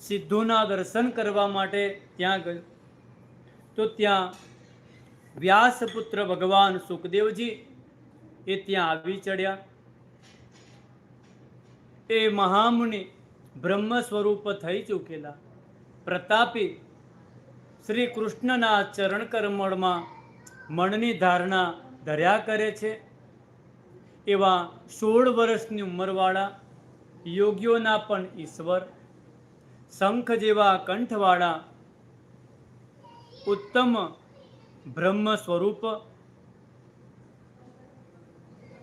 સિદ્ધોના દર્શન કરવા માટે ત્યાં ગયો તો ત્યાં વ્યાસપુત્ર ભગવાન સુખદેવજી એ ત્યાં આવી ચડ્યા. એ મહામુનિ બ્રહ્મ સ્વરૂપ થઈ ચૂકેલા પ્રતાપી શ્રી કૃષ્ણના ચરણ કમળમાં મણની ધારણા ધર્યા કરે છે. એવા 16 વર્ષની ઉંમરવાળા યોગીઓના પણ ઈશ્વર, શંખ જેવા કંઠવાળા ઉત્તમ બ્રહ્મ સ્વરૂપ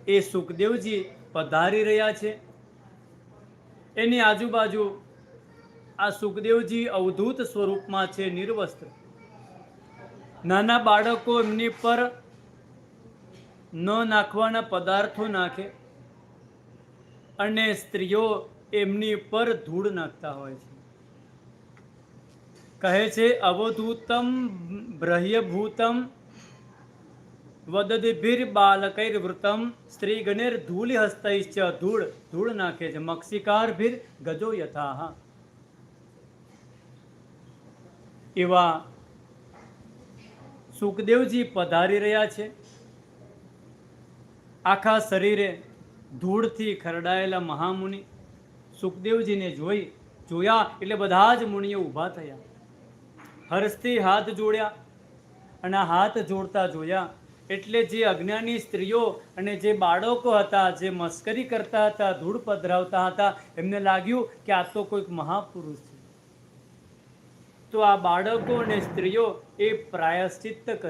એ સુખદેવજી પધારી રહ્યા છે. એની આજુબાજુ આ સુખદેવજી અવધૂત સ્વરૂપમાં છે, નિર્વસ્ત્ર. નાના બાળકો એમની પર ન નાખવાના પદાર્થો નાખે અને સ્ત્રીઓ એમની પર ધૂળ નાખતા હોય છે. કહે છે અવધૂતમ બ્રહ્યભૂતમ વદદિભિર બાલકૈર્વૃતમ સ્ત્રી ગણેર ધૂલિ હસ્તૈશ્ચ ધૂળ નાખે છે. મક્ષિકાર ભીર ગજો યથાહ. એવા સુખદેવજી પધારી રહ્યા છે. આખા શરીરે ધૂળથી ખરડાયેલા મહામુનિ સુખદેવજીને જોયા એટલે બધા જ મુનિઓ ઊભા થયા. હર્ષથી હાથ જોડ્યા અને હાથ જોડતા જોયા એટલે જે અજ્ઞાની સ્ત્રીઓ અને જે બાળકો હતા, જે મસ્કરી કરતા હતા, ધૂળ પધરાવતા હતા, એમને લાગ્યું કે આ તો કોઈક મહાપુરુષ છે. તો આ બાળકો અને સ્ત્રીઓ એ પ્રાયશ્ચિત્ત